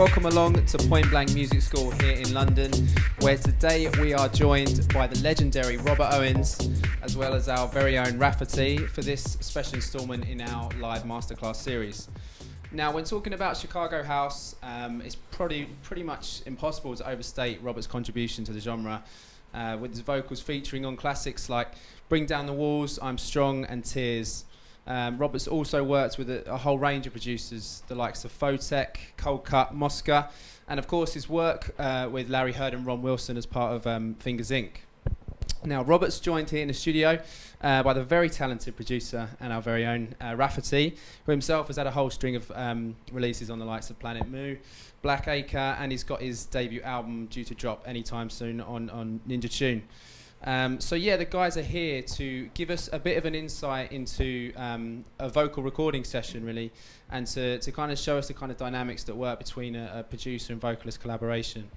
welcome along to Point Blank Music School here in London, where today we are joined by the legendary Robert Owens, as well as our very own Raffertie, for this special instalment in our live Masterclass series. Now, when talking about Chicago House, it's pretty much impossible to overstate Robert's contribution to the genre, with his vocals featuring on classics like Bring Down the Walls, I'm Strong, and Tears. Robert's also worked with a whole range of producers, the likes of Photek, Cold Cut, Mosca, and of course his work with Larry Heard and Ron Wilson as part of Fingers Inc. Now, Robert's joined here in the studio by the very talented producer and our very own Raffertie, who himself has had a whole string of releases on the likes of Planet Mu, Black Acre, and he's got his debut album due to drop anytime soon on Ninja Tune. So yeah, the guys are here to give us a bit of an insight into a vocal recording session, really, and to kind of show us the kind of dynamics that work between a producer and vocalist collaboration.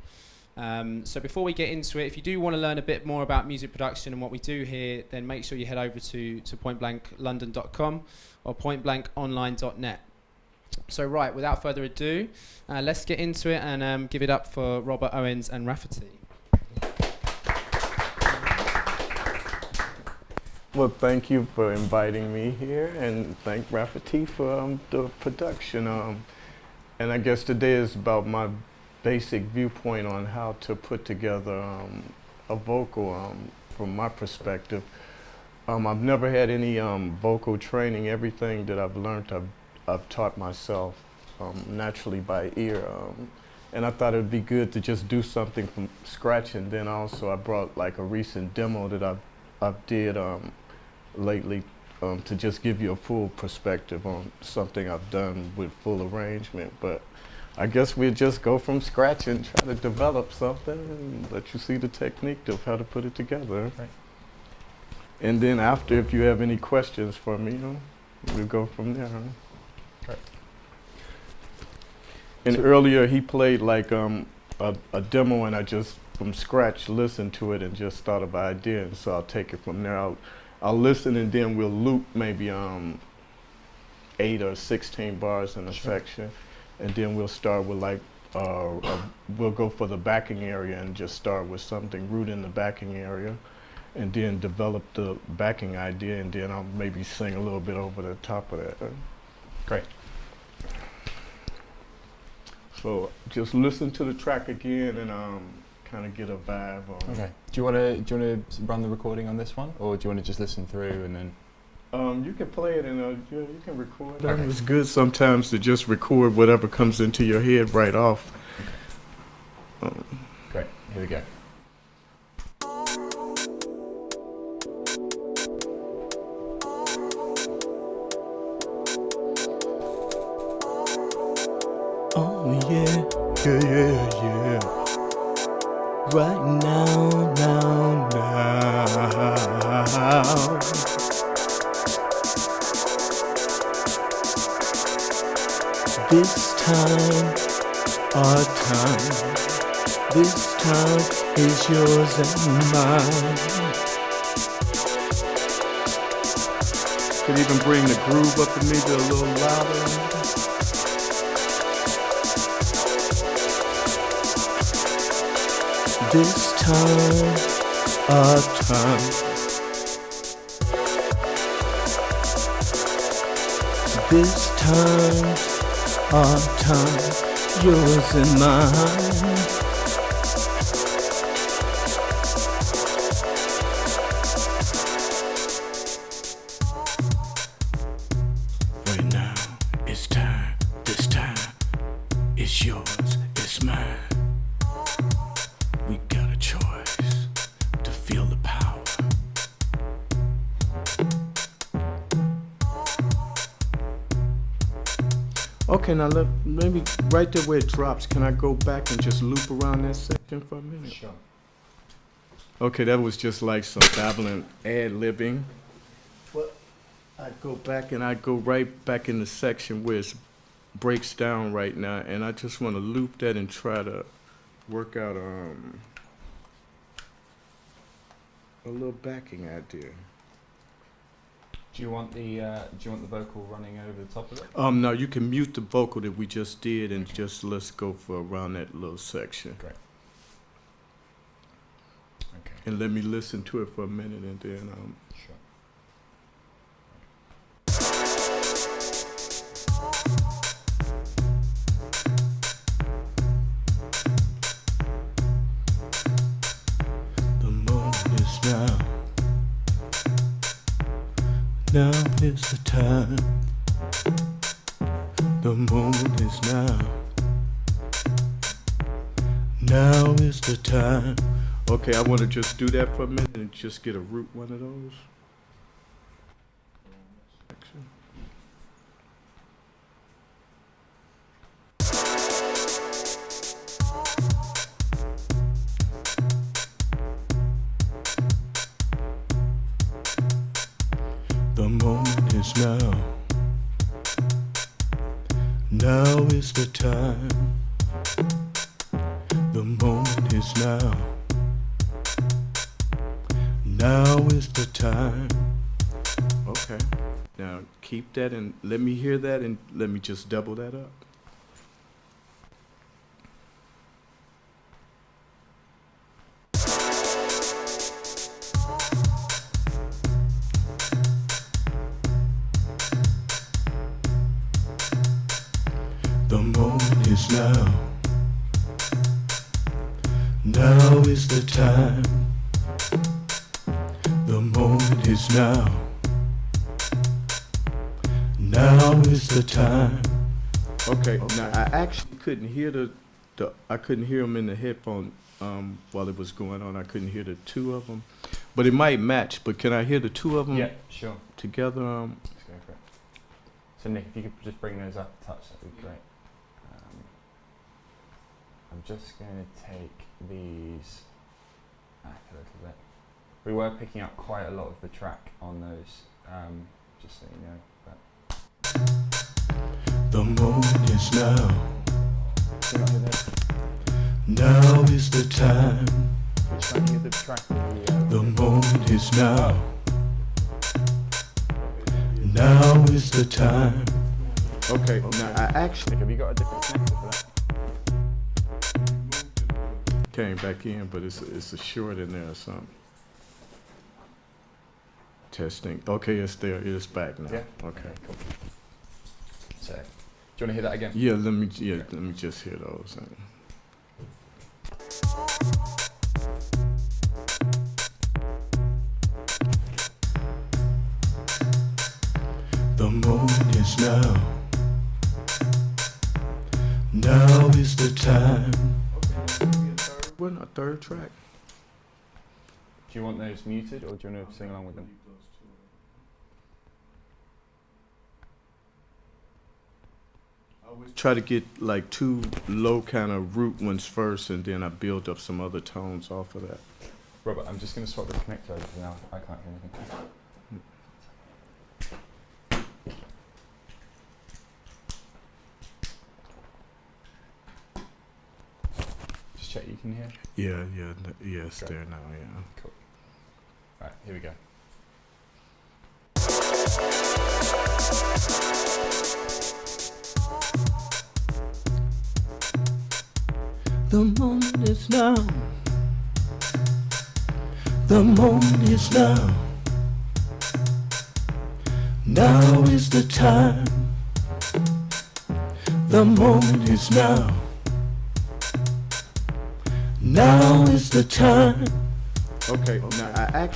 So before we get into it, if you do want to learn a bit more about music production and what we do here, then make sure you head over to pointblanklondon.com or pointblankonline.net. So right, without further ado, let's get into it and give it up for Robert Owens and Raffertie. Well, thank you for inviting me here, and thank Raffertie for the production. And I guess today is about my basic viewpoint on how to put together a vocal from my perspective. I've never had any vocal training. Everything that I've learned, I've taught myself naturally by ear. And I thought it would be good to just do something from scratch, and then also I brought like a recent demo that I've did lately to just give you a full perspective on something I've done with full arrangement. But I guess we'll just go from scratch and try to develop something and let you see the technique of how to put it together. Right. And then after, if you have any questions for me, we'll go from there. Right. And earlier he played like a demo, and I just from scratch listened to it and just thought of an idea, and so I'll take it from there. I'll listen, and then we'll loop maybe 8 or 16 bars in a section, and then we'll start with like we'll go for the backing area and just start with something root in the backing area, and then develop the backing idea, and then I'll maybe sing a little bit over the top of that. Great. So just listen to the track again and kind of get a vibe on. Okay. Do you want to run the recording on this one, or do you want to just listen through and then? You can play it and you can record. Okay. It's good sometimes to just record whatever comes into your head right off. Great. Here we go. Oh yeah, yeah, yeah, yeah. Right now, now, now. This time, our time. This time is yours and mine. Could even bring the groove up and maybe a little louder. This time, our time. This time, our time, yours and mine. Right now, it's time. This time, it's yours, it's mine. We got a choice to feel the power. Okay, now maybe right there where it drops, can I go back and just loop around that section for a minute? Sure. Okay, that was just like some babbling, ad-libbing. Well, I go back and I go right back in the section where it breaks down right now, and I just want to loop that and try to work out a little backing idea. Do you want the vocal running over the top of it? No, you can mute the vocal that we just did and just let's go for around that little section. Great. Okay. And let me listen to it for a minute and then Sure. the moment is now. Now is the time. The moment is now. Now is the time. Okay, I want to just do that for a minute and just get a root one of those. The moment is now. Now is the time. The moment is now. Now is the time. Okay. Now keep that and let me hear that and let me just double that up. The moment is now. Now is the time. The moment is now. Now is the time. Okay, now I actually couldn't hear I couldn't hear them in the headphone while it was going on. I couldn't hear the two of them, but it might match. But can I hear the two of them? Yeah, sure. Together. Let's go for it. So Nick, if you could just bring those up a touch, that'd be great. I'm just going to take these back a little bit. We were picking up quite a lot of the track on those, just so you know. But The moment is now. can you not hear that? Now is the time. Which one hear the track? The moment is now. Now is the time. Okay, now I actually Nick, have you got a different connector for that? came back in, but it's a short in there or something. Testing. Okay, it's there. It's back now. Yeah. Okay. Cool. So, do you want to hear that again? Yeah. Let me just hear those. The moment is now. Now is the time. We're not third track. Do you want those muted, or do you want to sing along with them? Try to get like two low kind of root ones first, and then I build up some other tones off of that. Robert, I'm just going to swap the connector over for now. I can't hear anything. Just check you can hear. Yeah, it's Great. there now, yeah. Cool. Right, here we go. The moment is now. The moment is now. Now is the time. The moment is now. Now is the time. Okay, now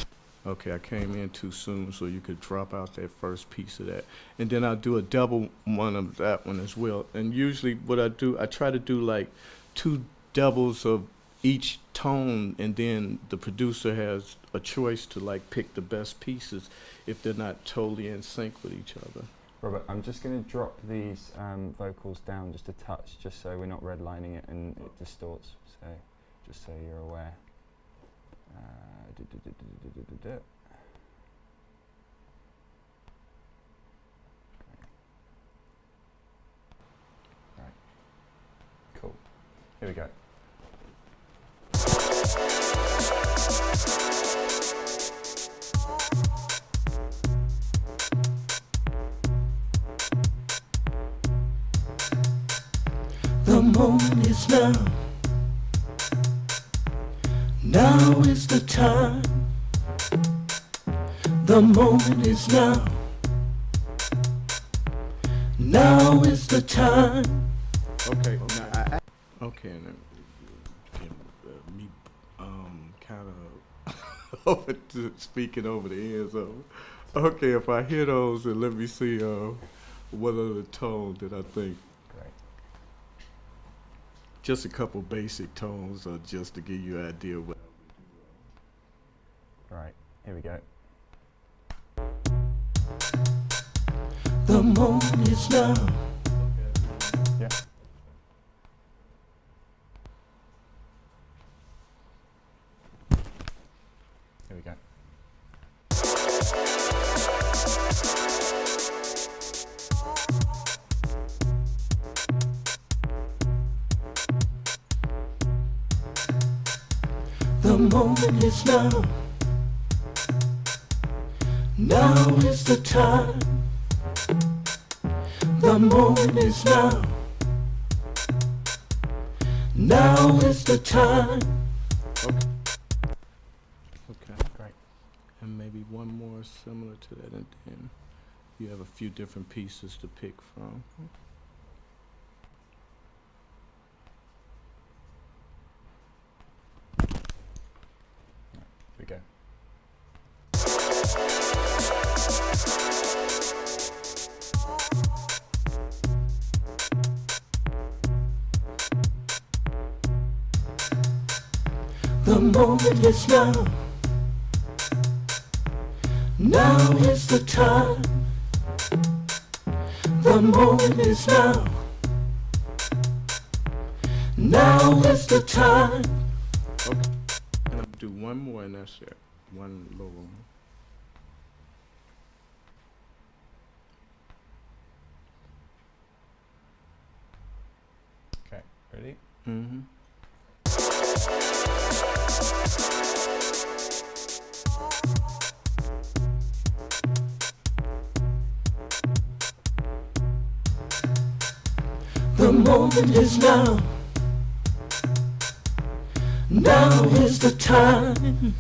I came in too soon, so you could drop out that first piece of that. And then I'll do a double one of that one as well. And usually what I do, I try to do like two doubles of each tone, and then the producer has a choice to like pick the best pieces if they're not totally in sync with each other. Robert, I'm just going to drop these vocals down just a touch, just so we're not redlining it and it distorts. So, just so you're aware. Right. Cool. Here we go. is now. Now is the time. The moment is now. Now is the time. Okay, now okay, and then me kind of over to speaking over the ears of. Okay, if I hear those, and let me see what are the tones that I think. Great. Just a couple basic tones, just to give you an idea of what. Right, here we go. The moment is now. Yeah. Here we go. The moment is now. Now is the time. The moment is now. Now is the time. Okay. Great. And maybe one more similar to that, and then you have a few different pieces to pick from. Here we go. The moment is now. Now is the time. The moment is now. Now is the time. Okay. And I'll do one more, and that's it. One low one. Okay, ready? Mm-hmm. The moment is now. Now is the time.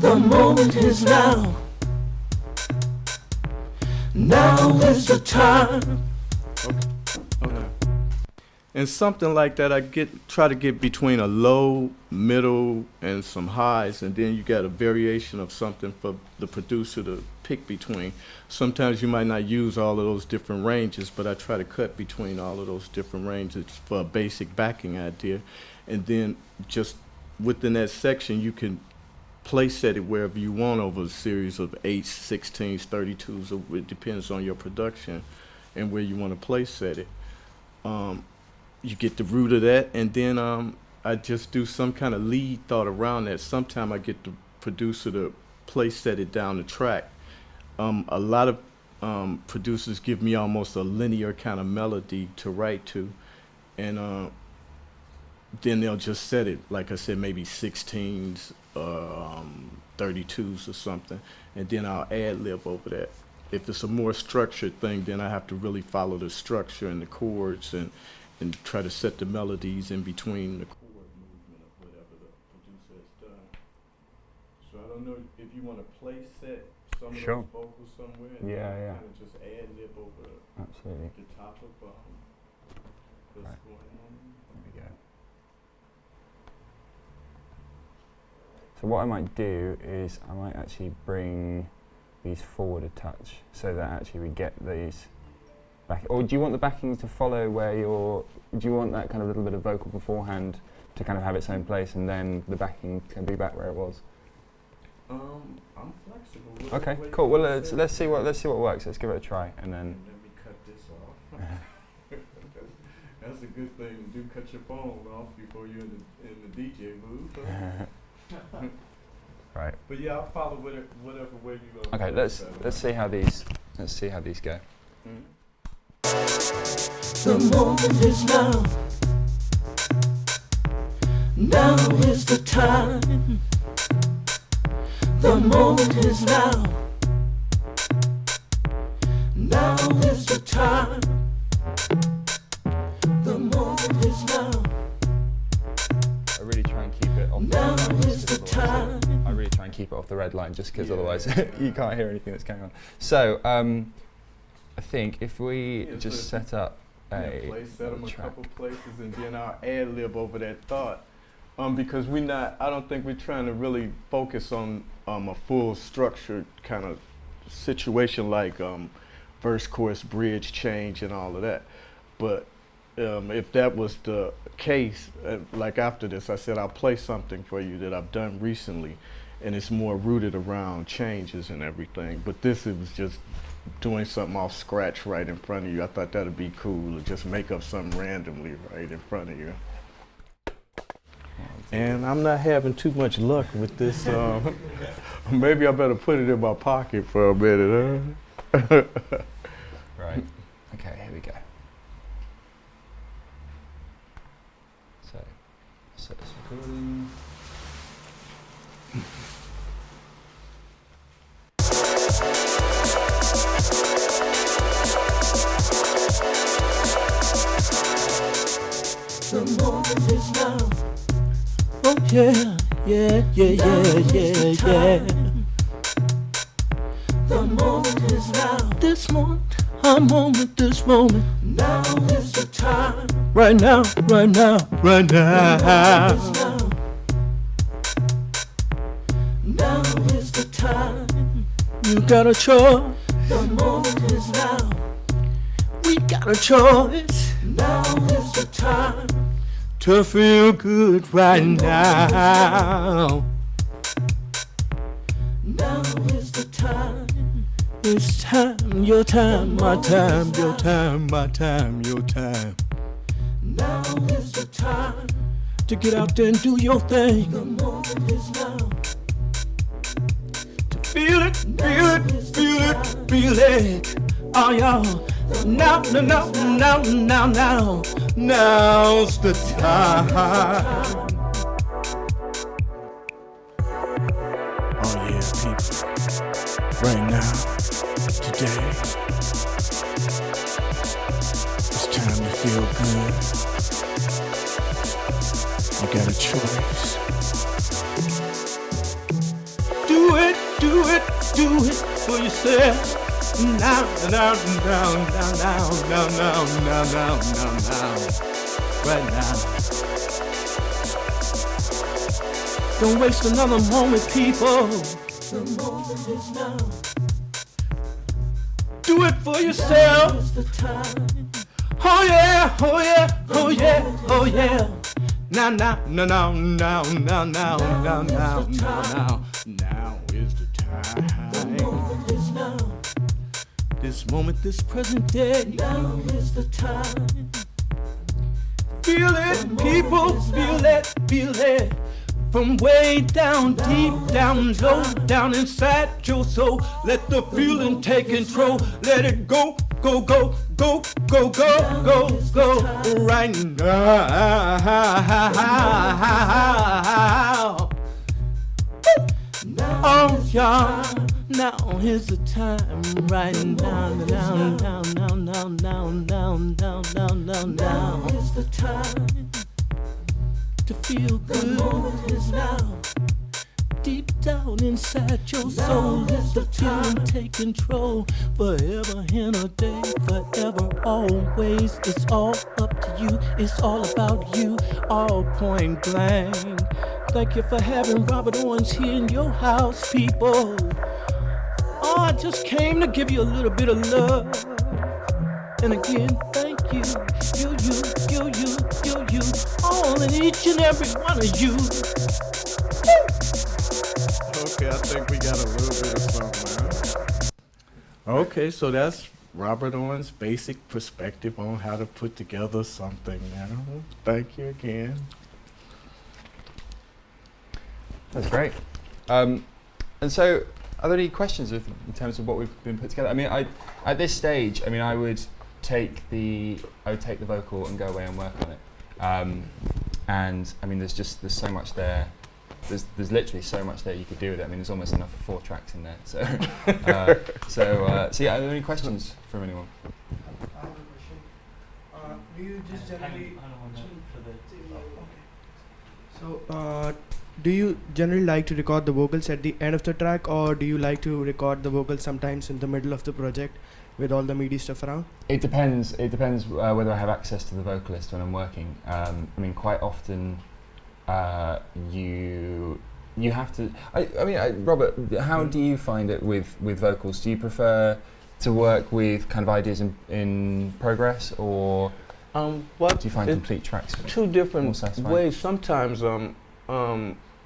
The moment is now. Now is the time. Okay. And something like that, I try to get between a low, middle, and some highs, and then you got a variation of something for the producer to pick between. Sometimes you might not use all of those different ranges, but I try to cut between all of those different ranges for a basic backing idea. And then just within that section, you can place set it wherever you want over a series of 8s, 16s, 32s. It depends on your production and where you want to place set it. You get the root of that, and then I just do some kind of lead thought around that. Sometimes I get the producer to place set it down the track. A lot of producers give me almost a linear kind of melody to write to, and then they'll just set it, like I said, maybe 16s, 32s or something, and then I'll ad-lib over that. If it's a more structured thing, then I have to really follow the structure and the chords and try to set the melodies in between the chord movement of whatever the producer has done. So I don't know if you want to place set some of Sure. those vocals somewhere, and Yeah, then yeah. kind of just ad-lib over Absolutely. the top of what's Right. going on. There we go. So what I might do is I might actually bring these forward a touch so that actually we get these back. Or do you want the backing to follow where you're, do you want that kind of little bit of vocal beforehand to kind of have its own place and then the backing can be back where it was? I'm flexible. Okay, cool. Well, let's see what works. Let's give it a try and then. Let me cut this off. That's a good thing to do. Cut your phone off before you're in the DJ booth. Right. But yeah, I'll follow whatever way you go. Okay. Let's see how these go. Mm-hmm. The moment is now. Now is the time. The moment is now. Now is the time. The moment is keep it off the red line just because otherwise you can't hear anything that's going on. So I think if we just set up set them a track. couple places and then I'll ad-lib over that thought. Because I don't think we're trying to really focus on a full structured kind of situation like verse, chorus, bridge, change, and all of that. But if that was the case, like after this, I said I'll play something for you that I've done recently, and it's more rooted around changes and everything. But this, it was just doing something off scratch right in front of you. I thought that'd be cool to just make up something randomly right in front of you. And I'm not having too much luck with this. Maybe I better put it in my pocket for a minute, huh? Right. Okay, here we go. So, set this recording. The moment is now. Oh yeah, yeah, yeah, yeah, yeah, yeah. The moment is now. This moment, this moment. Now is the time. Right now, right now, right now. Now is the time. You got a choice. The moment is now. We got a choice. Now is the time to feel good right now. Now is the time. It's time, your time, my time, your time, my time, your time. Now is the time to get out there and do your thing. The moment is now. To feel it, feel it, feel it, feel it. Oh, y'all. Now, now, now, now, now. Now's the time. Oh, yeah, people. Right now, today. It's time to feel good. You got a choice. Do it, do it, do it for yourself. Now, now, now, now, now, now, now, now, now, now, now, right now. Don't waste another moment, people. The moment is now. Do it for yourself. Oh yeah, oh yeah, oh yeah, oh yeah. Now, now, now, now, now, now, now, now, now, now. Now is the time. The moment is now. This moment, this present day. Now is the time. Feel it, people, feel it, feel it. From way down, deep down, low, down inside your soul. Let the feeling take control. Let it go, go, go, go, go, go, go, go. Right now. Oh, y'all. Now is the time, right now, now, now, now, now, now, now, now, now, now, now is the time to feel good. The moment is now. Deep down inside your soul, let the feeling take control. Forever and a day, forever, always. It's all up to you. It's all about you. All point blank. Thank you for having Robert Owens here in your house, people. Oh, I just came to give you a little bit of love. And again, thank you. You. All and each and every one of you. Okay, I think we got a little bit of something, huh? Okay, so that's Robert Owens' basic perspective on how to put together something now. Thank you again. That's great. And so, are there any questions in terms of what we've been put together? I mean, at this stage, I mean, I would take the vocal and go away and work on it. And I mean, there's so much there. There's literally so much there you could do with it. I mean, there's almost enough for 4 tracks in there. So, so yeah, are there any questions from anyone? I have a question. Do you just generally... So, Do you generally like to record the vocals at the end of the track, or do you like to record the vocals sometimes in the middle of the project with all the MIDI stuff around? It depends. It depends whether I have access to the vocalist when I'm working. I mean, quite often you have to. Robert, how do you find it with vocals? Do you prefer to work with kind of ideas in progress, or do you find complete tracks? Two different ways. Sometimes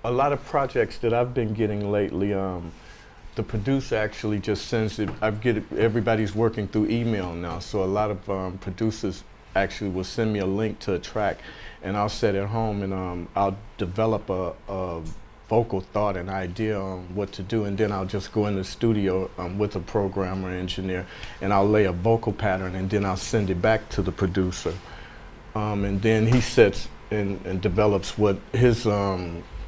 a lot of projects that I've been getting lately, the producer actually just sends it. Everybody's working through email now, so a lot of producers actually will send me a link to a track, and I'll sit at home and I'll develop a vocal thought and idea on what to do, and then I'll just go in the studio with a programmer engineer, and I'll lay a vocal pattern, and then I'll send it back to the producer, and then he sits and develops what his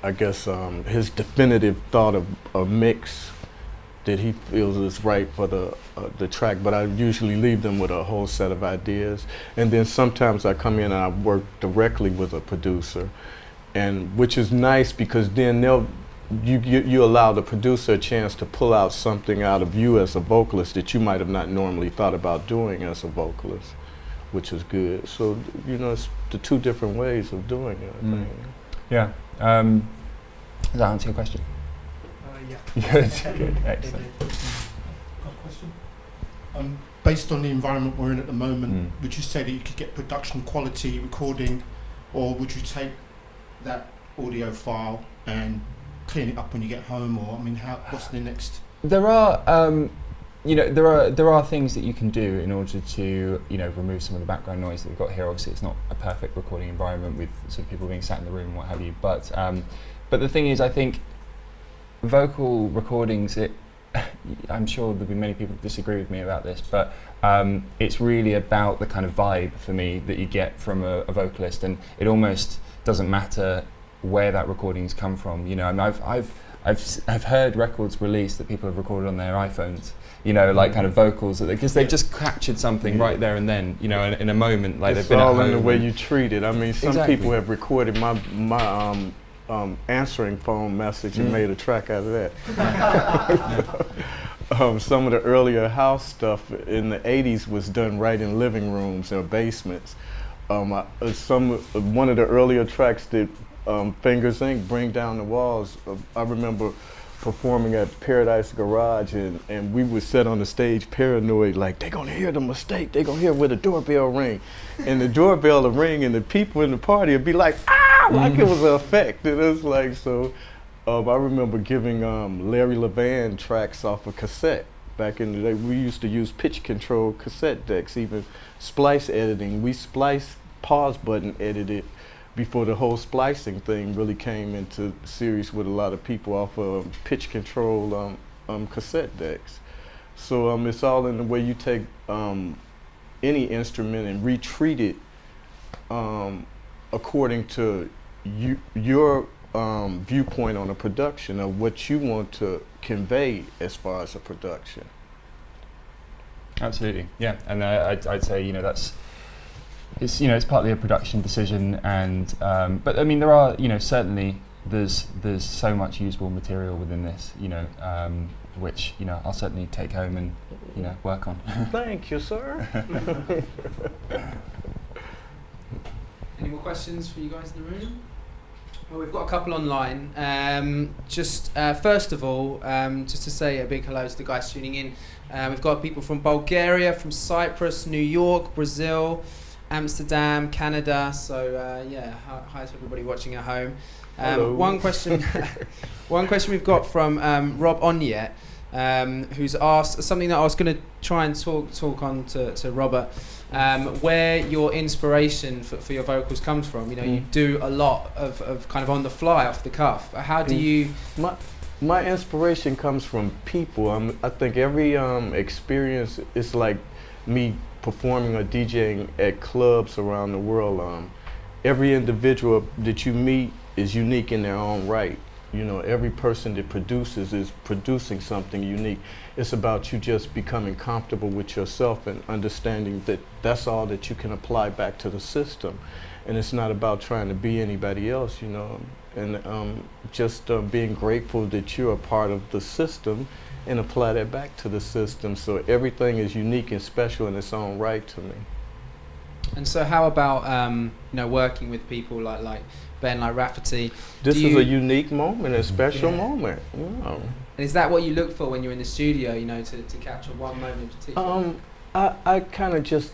his definitive thought of a mix that he feels is right for the track. But I usually leave them with a whole set of ideas, and then sometimes I come in and I work directly with a producer, and which is nice because then you allow the producer a chance to pull out something out of you as a vocalist that you might have not normally thought about doing as a vocalist, which is good. So it's the two different ways of doing it, I think. Yeah. Does that answer your question? Yeah. Good. Excellent. Got a question? Based on the environment we're in at the moment, would you say that you could get production quality recording, or would you take that audio file and clean it up when you get home? Or what's the next? There are there are things that you can do in order to remove some of the background noise that we've got here. Obviously, it's not a perfect recording environment with sort of people being sat in the room and what have you. But the thing is, I think vocal recordings. I'm sure there'll be many people that disagree with me about this, but it's really about the kind of vibe for me that you get from a vocalist, and it almost doesn't matter where that recording's come from. I've heard records released that people have recorded on their iPhones, like kind of vocals, because they've just captured something right there and then, in a moment, like it's they've been all at home. in the way you treat it. I mean, some Exactly. people have recorded my answering phone message and made a track out of that. Some of the earlier house stuff in the 80s was done right in living rooms or basements. One of the earlier tracks that Fingers Inc. Bring Down the Walls, I remember performing at Paradise Garage, and we would sit on the stage paranoid, like they're gonna hear the mistake, they're gonna hear where the doorbell ring, and the doorbell will ring, and the people in the party would be like, like it was an effect. It was like, so I remember giving Larry Levan tracks off a cassette. Back in the day, we used to use pitch control cassette decks, even splice editing. We spliced pause button edited before the whole splicing thing really came into series with a lot of people off of pitch control cassette decks. So it's all in the way you take any instrument and retreat it according to your viewpoint on a production of what you want to convey as far as a production. Absolutely, yeah, and I'd say it's partly a production decision, and but I mean there are certainly there's so much usable material within this which I'll certainly take home and work on. Thank you, sir. Any more questions for you guys in the room? Well, we've got a couple online. First of all, just to say a big hello to the guys tuning in. We've got people from Bulgaria, from Cyprus, New York, Brazil, Amsterdam, Canada. So hi to everybody watching at home. One question we've got from Rob Onyet, who's asked something that I was going to try and talk on to Robert. Where your inspiration for your vocals comes from. You do a lot of kind of on the fly, off the cuff. How do you... My inspiration comes from people. I think every experience is like me performing or DJing at clubs around the world. Every individual that you meet is unique in their own right. Every person that produces is producing something unique. It's about you just becoming comfortable with yourself and understanding that that's all that you can apply back to the system. And it's not about trying to be anybody else, And just being grateful that you're a part of the system and apply that back to the system. So everything is unique and special in its own right to me. And so how about working with people like Ben, like Raffertie? This is a unique moment, a special moment. And is that what you look for when you're in the studio, to capture one moment in particular? I kind of just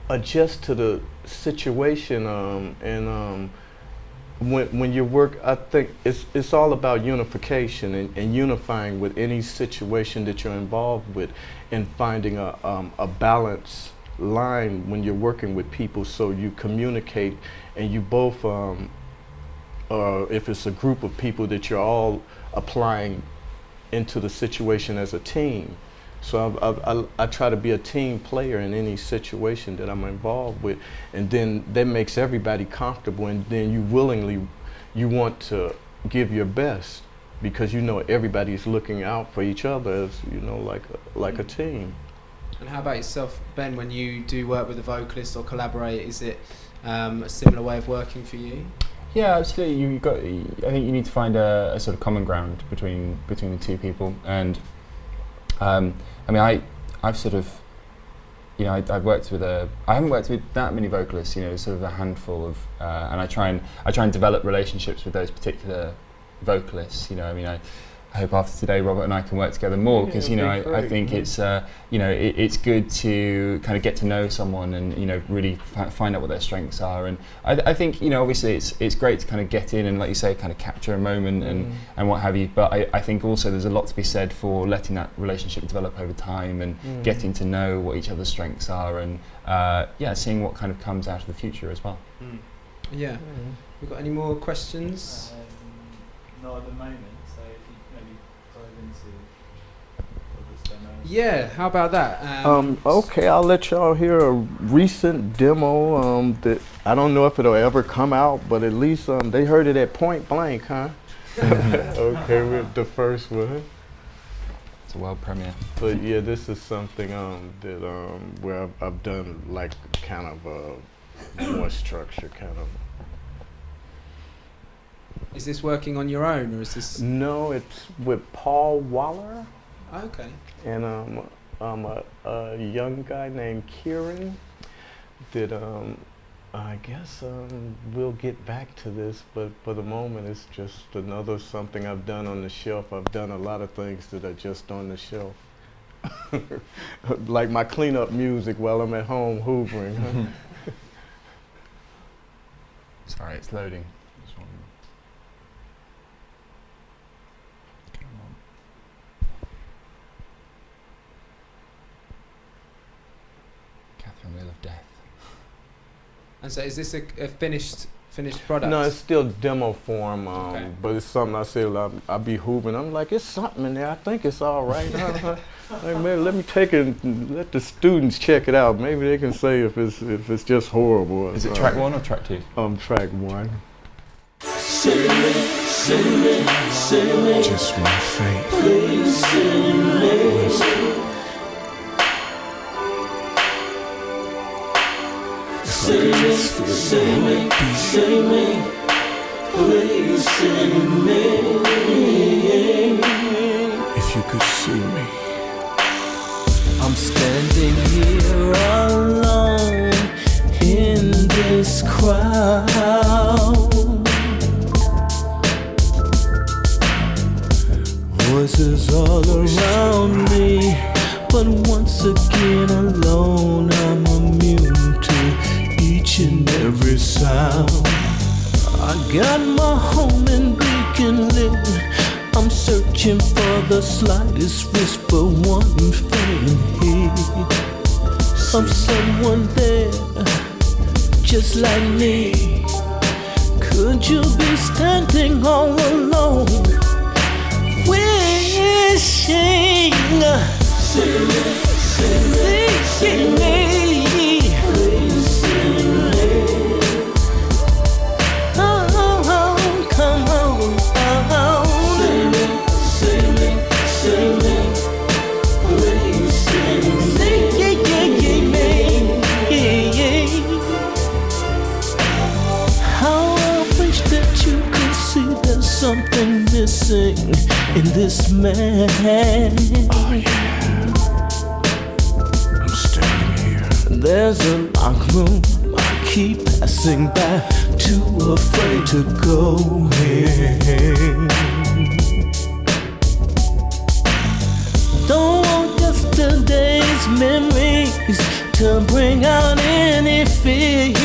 adjust to the situation, and when you work, I think it's all about unification and unifying with any situation that you're involved with, and finding a balance line when you're working with people, so you communicate and you both, if it's a group of people, that you're all applying into the situation as a team. So I try to be a team player in any situation that I'm involved with, and then that makes everybody comfortable, and then you want to give your best, because everybody's looking out for each other, as like a team. And how about yourself, Ben? When you do work with a vocalist or collaborate, is it a similar way of working for you? Yeah, absolutely. I think you need to find a sort of common ground between the two people, and I've sort of, I've worked with I haven't worked with that many vocalists, sort of a handful of, and I try and develop relationships with those particular vocalists. I hope after today Robert and I can work together more, because I think it's it's good to kind of get to know someone and really find out what their strengths are, and I think obviously it's great to kind of get in and, like you say, kind of capture a moment and what have you, but I think also there's a lot to be said for letting that relationship develop over time and getting to know what each other's strengths are, and seeing what kind of comes out of the future as well. Yeah. We've got any more questions? Not at the moment. Yeah, how about that? Okay, I'll let y'all hear a recent demo that I don't know if it'll ever come out, but at least they heard it at Point Blank, huh? Okay, with the first one. It's a world premiere. But yeah, this is something that where I've done like kind of a more structure kind of. Is this working on your own, or is this? No, it's with Paul Waller. Okay. And a young guy named Kieran that I guess we'll get back to this, but for the moment it's just another something I've done on the shelf. I've done a lot of things that are just on the shelf. Like my cleanup music while I'm at home hoovering. Sorry, it's loading. Wheel of Death. And so is this a finished product? No, it's still demo form, okay. But it's something I say I'll be hooping. I'm like, it's something in there. I think it's all right. Like, man, let me take it and let the students check it out. Maybe they can say if it's just horrible. Is it track 1 or track 2? Track 1. Just my fate. Please sing me. Sing me, please sing me. If you could see me, I'm standing here alone in this crowd. Voices all around me, but once again alone, I'm immune to each and every sound. I got my home in Beacon lit. I'm searching for the slightest whisper, one faint hit of someone there, just like me. Could you be standing all alone, wishing, seeking me? Please sing me. Oh, come on, sing me, please sing me. How I wish that you could see there's something missing in this man. Oh yeah, I'm standing here. There's a locked room I keep passing by, too afraid to go in. Don't want yesterday's memories to bring out any fear.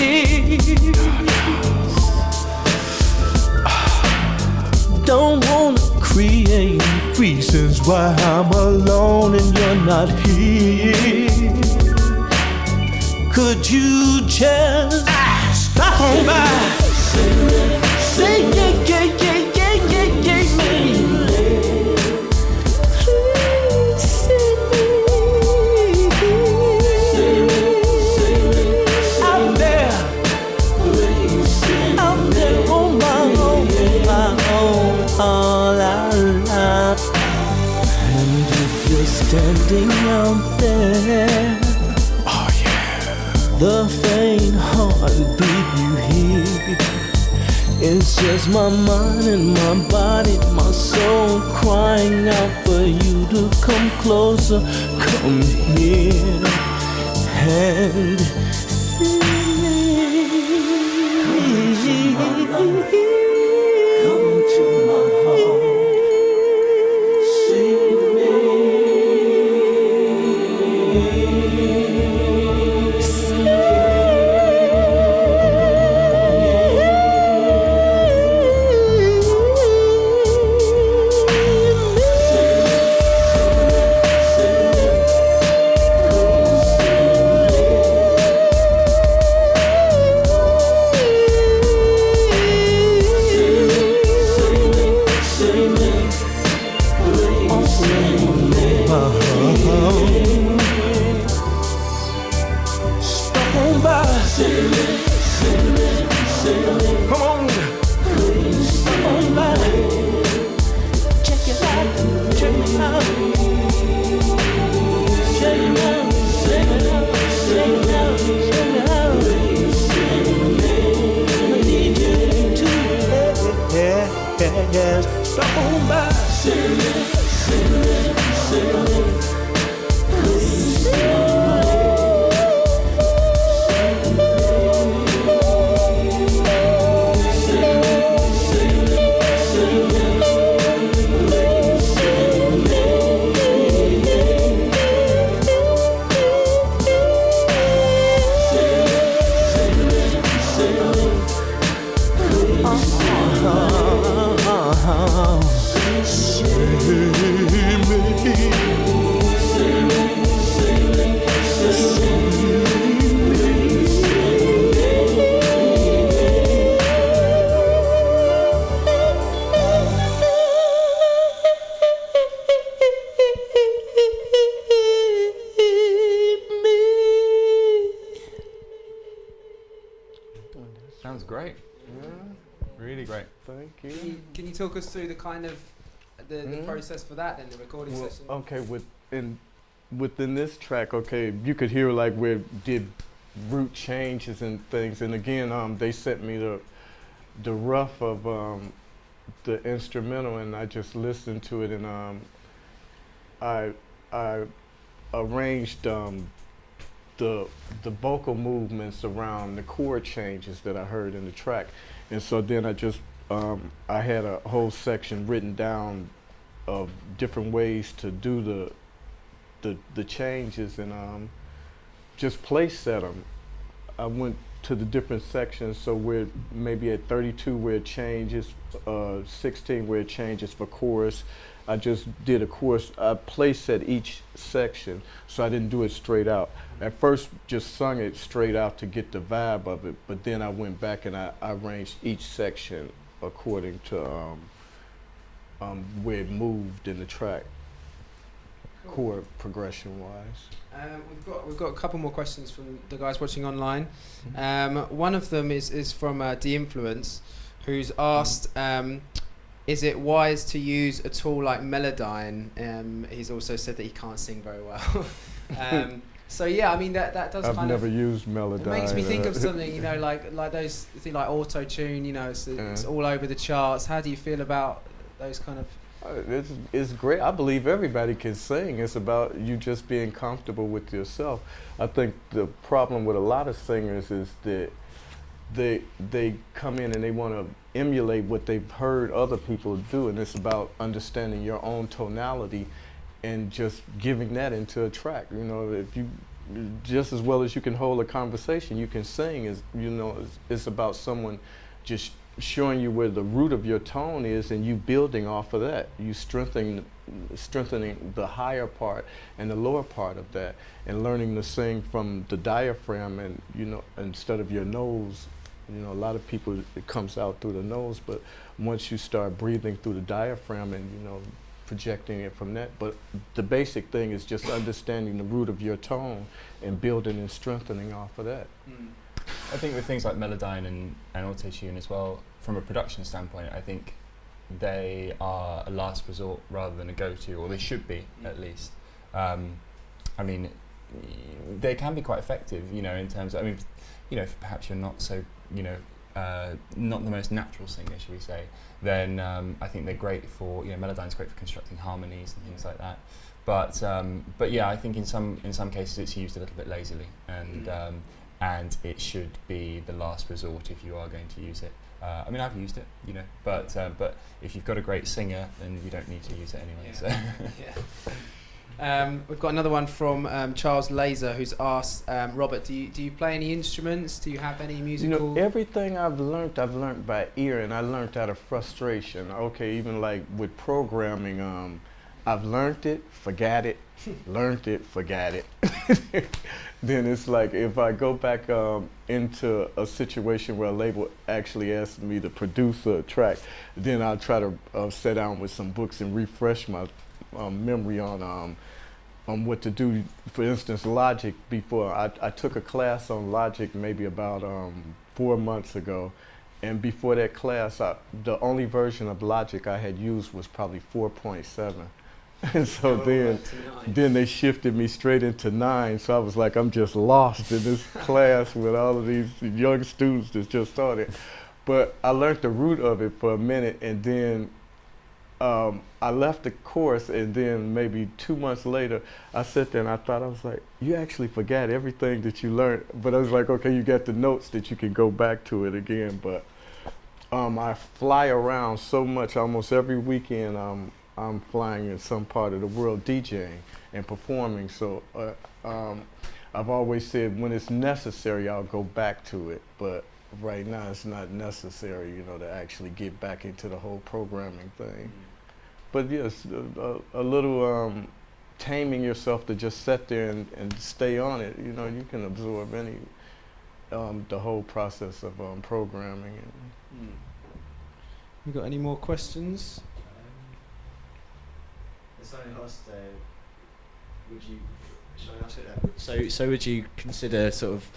Don't wanna create reasons why I'm alone and you're not here. Could you just stop on by? Say yeah, yeah, yeah, yeah, yeah, yeah, me. Please see me. Out there on my own, all out. And if you're standing out there, the faint heartbeat you hear is just my mind and my body, my soul crying out for you to come closer, come here and see me. Come to my heart, see me. Sounds great. Yeah, Really great. thank Can you. you, can you talk us through the kind of the process for that then, the recording Well, session? okay, within this track, okay, you could hear like where it did root changes and things, and again, they sent me the rough of the instrumental, and I just listened to it, and I arranged the vocal movements around the chord changes that I heard in the track, and so then I just I had a whole section written down of different ways to do the changes, and just place set them. I went to the different sections, so we're maybe at 32 where it changes, 16 where it changes for chorus. I just did a chorus, I place set each section, so I didn't do it straight out. At first just sung it straight out to get the vibe of it, but then I went back and I arranged each section according to where it moved in the track, chord progression wise. We've got a couple more questions from the guys watching online. One of them is from De-Influence, who's asked, is it wise to use a tool like Melodyne? He's also said that he can't sing very well. So yeah, I mean that does I've kind of. never used Melody. It makes me think of something, you know, like those things like auto tune. You know, it's all over the charts. How do you feel about those kind of. It's great. I believe everybody can sing. It's about you just being comfortable with yourself. I think the problem with a lot of singers is that they come in and they want to emulate what they've heard other people do, and it's about understanding your own tonality and just giving that into a track. You know, if you just as well as you can hold a conversation, you can sing. Is it's about someone just showing you where the root of your tone is, and you building off of that. You strengthening the higher part and the lower part of that, and learning to sing from the diaphragm, and instead of your nose. A lot of people, it comes out through the nose, but once you start breathing through the diaphragm and projecting it from that. But the basic thing is just understanding the root of your tone and building and strengthening off of that. I think with things like Melodyne and Auto-Tune as well, from a production standpoint, I think they are a last resort rather than a go-to, or they should be at least. I mean, they can be quite effective, in terms of, if perhaps you're not so, not the most natural singer, shall we say, then I think they're great for, Melodyne's great for constructing harmonies and things like that. But yeah, I think in some cases it's used a little bit lazily, and it should be the last resort if you are going to use it. I mean, I've used it, but if you've got a great singer, then you don't need to use it anyway. Yeah. So. We've got another one from Charles Laser, who's asked, Robert, do you play any instruments? Do you have any musical? Everything I've learned by ear, and I learned out of frustration. Okay, even like with programming, I've learned it, forgot it, learned it, forgot it. Then it's like if I go back into a situation where a label actually asks me to produce a track, then I'll try to sit down with some books and refresh my memory on what to do. For instance, Logic. Before I took a class on Logic maybe about 4 months ago, and before that class, the only version of Logic I had used was probably 4.7. And so then they shifted me straight into 9. So I was like, I'm just lost in this class with all of these young students that just started. But I learned the root of it for a minute, and then I left the course, and then maybe 2 months later, I sat there and I was like, you actually forgot everything that you learned. But I was like, okay, you got the notes that you can go back to it again. But I fly around so much. Almost every weekend I'm flying in some part of the world DJing and performing. So I've always said when it's necessary, I'll go back to it. But right now it's not necessary, to actually get back into the whole programming thing. But yes, a little taming yourself to just sit there and stay on it. You can absorb the whole process of programming. You got any more questions? Someone asked, shall I answer that? So would you consider sort of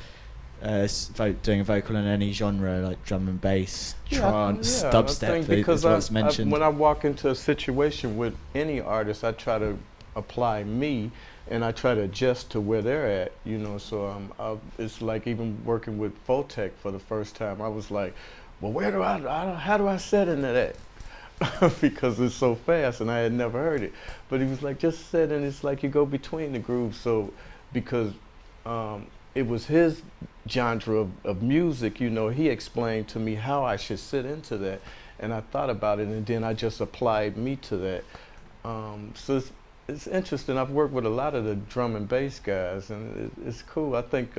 doing a vocal in any genre, like drum and bass, trance, dubstep, because what's mentioned? When I walk into a situation with any artist, I try to apply me, and I try to adjust to where they're at, so it's like even working with Photech for the first time, I was like, well, how do I set into that? Because it's so fast, and I had never heard it. But he was like, just sit, and it's like you go between the grooves. So because it was his genre of music, he explained to me how I should sit into that, and I thought about it, and then I just applied me to that. So it's interesting. I've worked with a lot of the drum and bass guys, and it's cool. I think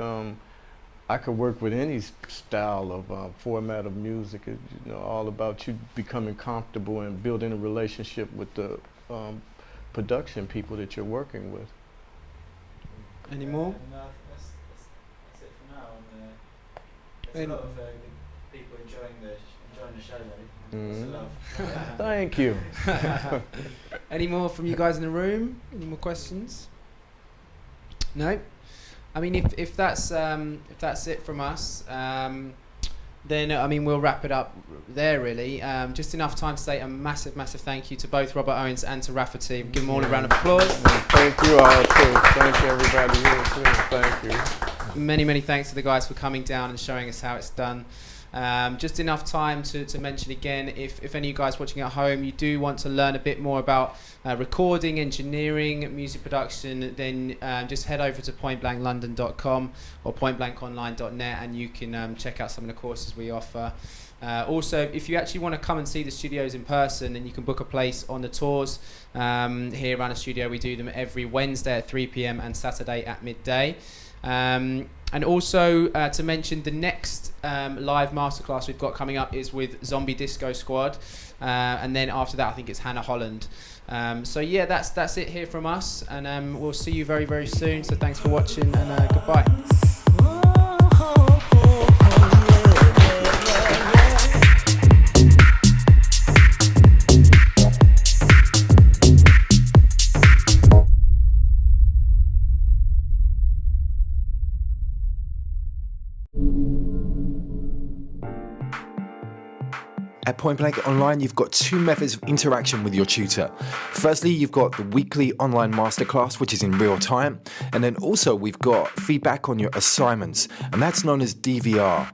I could work with any style of format of music. It's all about you becoming comfortable and building a relationship with the production people that you're working with. Any more? No, that's it for now. There's a lot of people enjoying the show, though. Thank you. Any more from you guys in the room? Any more questions? No? I mean, if that's it from us, then we'll wrap it up there. Really, just enough time to say a massive thank you to both Robert Owens and to Raffertie. Give them all a round of applause. Thank you all too. Thank you everybody here too. Thank you. Many thanks to the guys for coming down and showing us how it's done. Just enough time to mention again, if any of you guys watching at home, you do want to learn a bit more about recording, engineering, music production, then just head over to pointblanklondon.com or pointblankonline.net and you can check out some of the courses we offer. Also, if you actually want to come and see the studios in person, then you can book a place on the tours here around the studio. We do them every Wednesday at 3 p.m. and Saturday at midday. And also to mention, the next live masterclass we've got coming up is with Zombie Disco Squad, and then after that I think it's Hannah Holland. So yeah, that's it here from us, and we'll see you very, very soon. So thanks for watching, and goodbye. At Point Blank Online, you've got two methods of interaction with your tutor. Firstly, you've got the weekly online masterclass, which is in real time. And then also we've got feedback on your assignments, and that's known as DVR.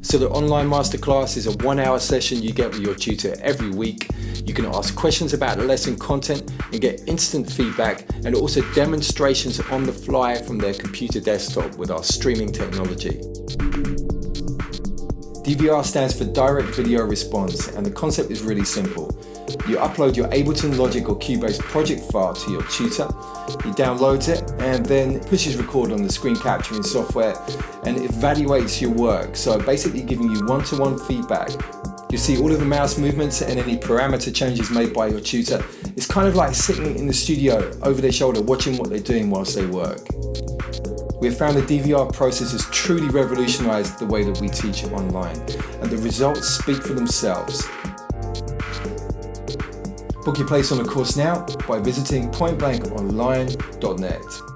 So the online masterclass is a 1-hour session you get with your tutor every week. You can ask questions about lesson content and get instant feedback, and also demonstrations on the fly from their computer desktop with our streaming technology. DVR stands for Direct Video Response, and the concept is really simple. You upload your Ableton Logic or Cubase project file to your tutor, he downloads it and then pushes record on the screen capturing software and evaluates your work, so basically giving you one-to-one feedback. You see all of the mouse movements and any parameter changes made by your tutor. It's kind of like sitting in the studio over their shoulder watching what they're doing whilst they work. We have found the DVR process has truly revolutionized the way that we teach online, and the results speak for themselves. Book your place on the course now by visiting pointblankonline.net.